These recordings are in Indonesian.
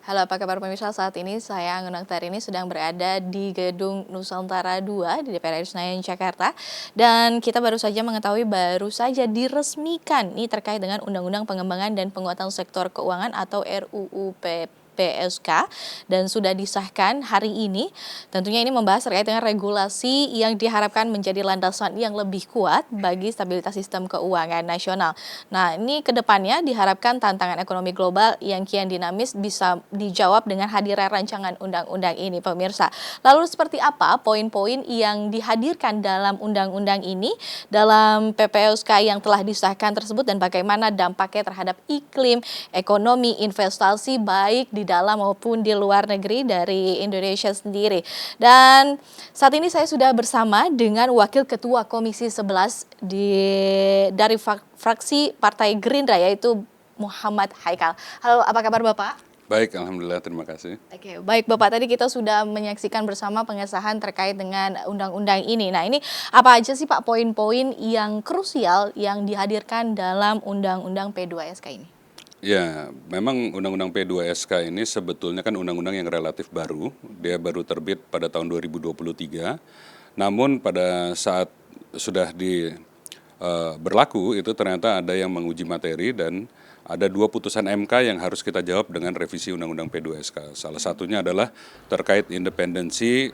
Halo, apa kabar pemirsa? Saat ini saya Anggun Aktarini sedang berada di Gedung Nusantara 2 di DPR RI Senayan, Jakarta. Dan kita baru saja diresmikan nih terkait dengan Undang-Undang Pengembangan dan Penguatan Sektor Keuangan atau RUU PSK dan sudah disahkan hari ini. Tentunya ini membahas terkait dengan regulasi yang diharapkan menjadi landasan yang lebih kuat bagi stabilitas sistem keuangan nasional. Nah, ini ke depannya diharapkan tantangan ekonomi global yang kian dinamis bisa dijawab dengan hadirnya rancangan undang-undang ini, pemirsa. Lalu seperti apa poin-poin yang dihadirkan dalam undang-undang ini, dalam PPSK yang telah disahkan tersebut dan bagaimana dampaknya terhadap iklim, ekonomi, investasi baik di dalam maupun di luar negeri dari Indonesia sendiri. Dan saat ini saya sudah bersama dengan Wakil Ketua Komisi 11 dari fraksi Partai Gerindra yaitu Muhammad Haikal. Halo, apa kabar Bapak? Baik, alhamdulillah, terima kasih. Oke, baik Bapak, tadi kita sudah menyaksikan bersama pengesahan terkait dengan undang-undang ini. Nah, ini apa aja sih Pak poin-poin yang krusial yang dihadirkan dalam Undang-Undang P2SK ini? Ya, memang Undang-Undang P2SK ini sebetulnya kan undang-undang yang relatif baru. Dia baru terbit pada tahun 2023. Namun pada saat sudah berlaku itu ternyata ada yang menguji materi dan ada 2 putusan MK yang harus kita jawab dengan revisi Undang-Undang P2SK. Salah satunya adalah terkait independensi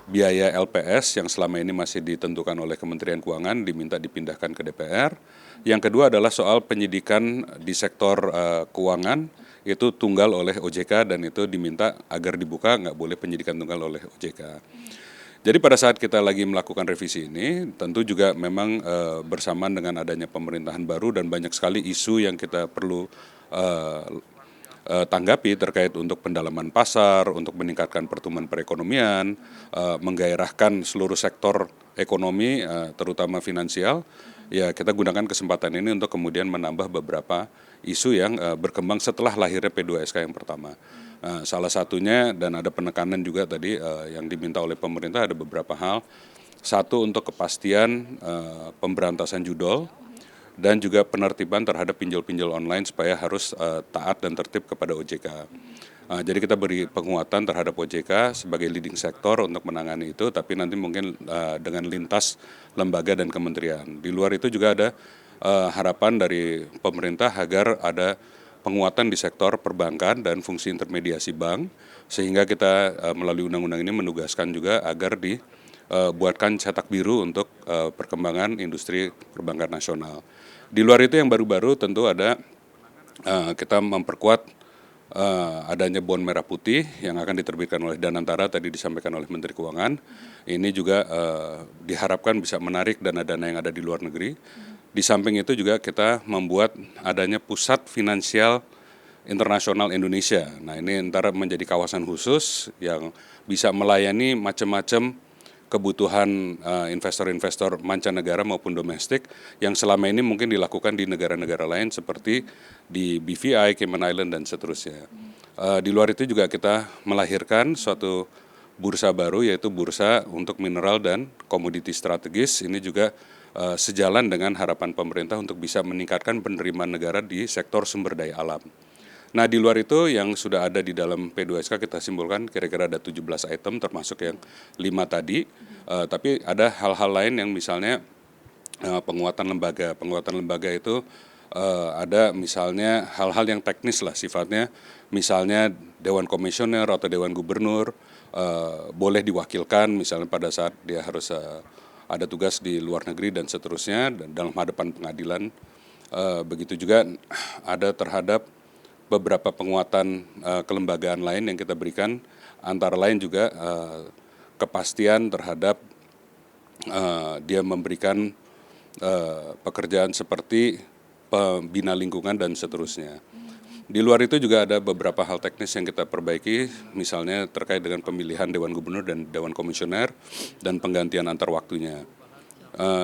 biaya LPS yang selama ini masih ditentukan oleh Kementerian Keuangan diminta dipindahkan ke DPR. Yang kedua adalah soal penyidikan di sektor keuangan itu tunggal oleh OJK dan itu diminta agar dibuka, nggak boleh penyidikan tunggal oleh OJK. Jadi pada saat kita lagi melakukan revisi ini, tentu juga memang bersamaan dengan adanya pemerintahan baru dan banyak sekali isu yang kita perlu tanggapi terkait untuk pendalaman pasar, untuk meningkatkan pertumbuhan perekonomian, menggairahkan seluruh sektor ekonomi, terutama finansial. Ya, kita gunakan kesempatan ini untuk kemudian menambah beberapa isu yang berkembang setelah lahirnya P2SK yang pertama. Salah satunya dan ada penekanan juga tadi yang diminta oleh pemerintah ada beberapa hal. Satu, untuk kepastian pemberantasan judol dan juga penertiban terhadap pinjol-pinjol online supaya harus taat dan tertib kepada OJK. Jadi kita beri penguatan terhadap OJK sebagai leading sektor untuk menangani itu, tapi nanti mungkin dengan lintas lembaga dan kementerian. Di luar itu juga ada harapan dari pemerintah agar ada penguatan di sektor perbankan dan fungsi intermediasi bank, sehingga kita melalui undang-undang ini menugaskan juga agar dibuatkan cetak biru untuk perkembangan industri perbankan nasional. Di luar itu yang baru-baru tentu ada kita memperkuat adanya bond merah putih yang akan diterbitkan oleh Danantara tadi disampaikan oleh Menteri Keuangan. Ini juga diharapkan bisa menarik dana-dana yang ada di luar negeri. Di samping itu juga kita membuat adanya pusat finansial internasional Indonesia. Nah, ini ntar menjadi kawasan khusus yang bisa melayani macam-macam kebutuhan investor-investor mancanegara maupun domestik yang selama ini mungkin dilakukan di negara-negara lain seperti di BVI, Cayman Island, dan seterusnya. Di luar itu juga kita melahirkan suatu bursa baru yaitu bursa untuk mineral dan komoditi strategis. Ini juga sejalan dengan harapan pemerintah untuk bisa meningkatkan penerimaan negara di sektor sumber daya alam. Nah, di luar itu yang sudah ada di dalam P2SK kita simpulkan kira-kira ada 17 item termasuk yang 5 tadi. Tapi ada hal-hal lain yang misalnya penguatan lembaga. Penguatan lembaga itu ada misalnya hal-hal yang teknis lah sifatnya. Misalnya Dewan Komisioner atau Dewan Gubernur boleh diwakilkan misalnya pada saat dia harus ada tugas di luar negeri dan seterusnya dan dalam hadapan pengadilan. Begitu juga ada terhadap beberapa penguatan kelembagaan lain yang kita berikan, antara lain juga kepastian terhadap dia memberikan pekerjaan seperti pembina lingkungan dan seterusnya. Di luar itu juga ada beberapa hal teknis yang kita perbaiki, misalnya terkait dengan pemilihan Dewan Gubernur dan Dewan Komisioner dan penggantian antar waktunya.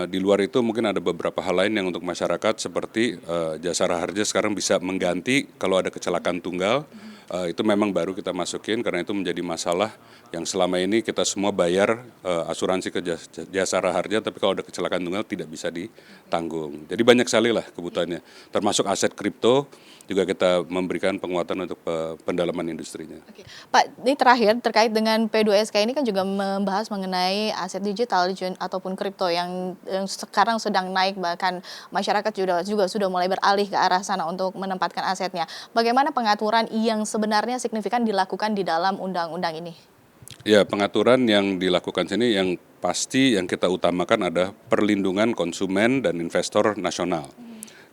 Di luar itu mungkin ada beberapa hal lain yang untuk masyarakat seperti Jasara Harja sekarang bisa mengganti kalau ada kecelakaan tunggal Itu memang baru kita masukin karena itu menjadi masalah yang selama ini kita semua bayar asuransi ke jasara harja, tapi kalau ada kecelakaan tunggal tidak bisa ditanggung. Jadi banyak sekali lah kebutuhannya, termasuk aset kripto juga kita memberikan penguatan untuk pendalaman industrinya. Oke. Pak, ini terakhir terkait dengan P2SK ini kan juga membahas mengenai aset digital ataupun kripto yang sekarang sedang naik, bahkan masyarakat juga sudah mulai beralih ke arah sana untuk menempatkan asetnya. Bagaimana pengaturan yang sebenarnya signifikan dilakukan di dalam undang-undang ini? Ya, pengaturan yang dilakukan sini yang pasti yang kita utamakan adalah perlindungan konsumen dan investor nasional.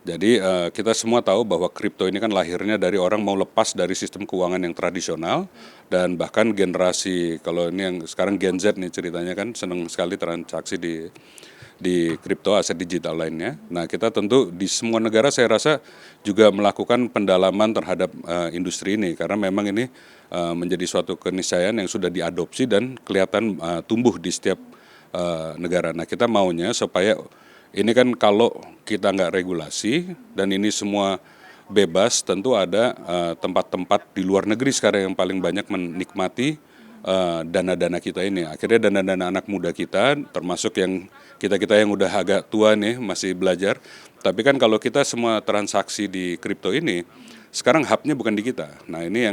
Jadi kita semua tahu bahwa kripto ini kan lahirnya dari orang mau lepas dari sistem keuangan yang tradisional, dan bahkan generasi, kalau ini yang sekarang Gen Z nih ceritanya kan senang sekali transaksi di kripto, aset digital lainnya. Nah, kita tentu di semua negara saya rasa juga melakukan pendalaman terhadap industri ini karena memang ini menjadi suatu keniscayaan yang sudah diadopsi dan kelihatan tumbuh di setiap negara. Nah, kita maunya supaya ini kan kalau kita nggak regulasi dan ini semua bebas, tentu ada tempat-tempat di luar negeri sekarang yang paling banyak menikmati dana-dana kita ini. Akhirnya dana-dana anak muda kita, termasuk yang kita-kita yang udah agak tua nih, masih belajar. Tapi kan kalau kita semua transaksi di kripto ini, sekarang hubnya bukan di kita. Nah, ini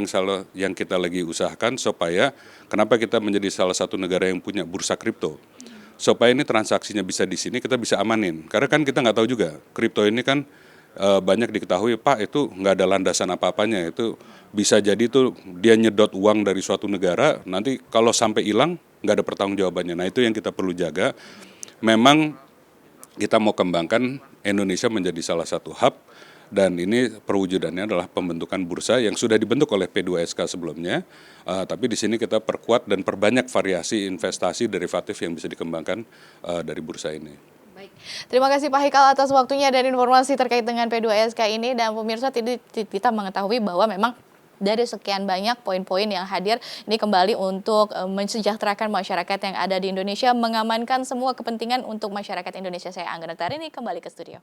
yang kita lagi usahakan supaya kenapa kita menjadi salah satu negara yang punya bursa kripto. Supaya ini transaksinya bisa di sini, kita bisa amanin. Karena kan kita nggak tahu juga, kripto ini kan banyak diketahui, Pak itu nggak ada landasan apa-apanya, itu bisa jadi tuh dia nyedot uang dari suatu negara, nanti kalau sampai hilang nggak ada pertanggungjawabannya. Nah, itu yang kita perlu jaga. Memang kita mau kembangkan Indonesia menjadi salah satu hub, dan ini perwujudannya adalah pembentukan bursa yang sudah dibentuk oleh P2SK sebelumnya, tapi di sini kita perkuat dan perbanyak variasi investasi derivatif yang bisa dikembangkan dari bursa ini. Baik. Terima kasih Pak Hikal atas waktunya dan informasi terkait dengan P2SK ini, dan pemirsa kita mengetahui bahwa memang dari sekian banyak poin-poin yang hadir ini kembali untuk mensejahterakan masyarakat yang ada di Indonesia, mengamankan semua kepentingan untuk masyarakat Indonesia. Saya Angga Nektarini kembali ke studio.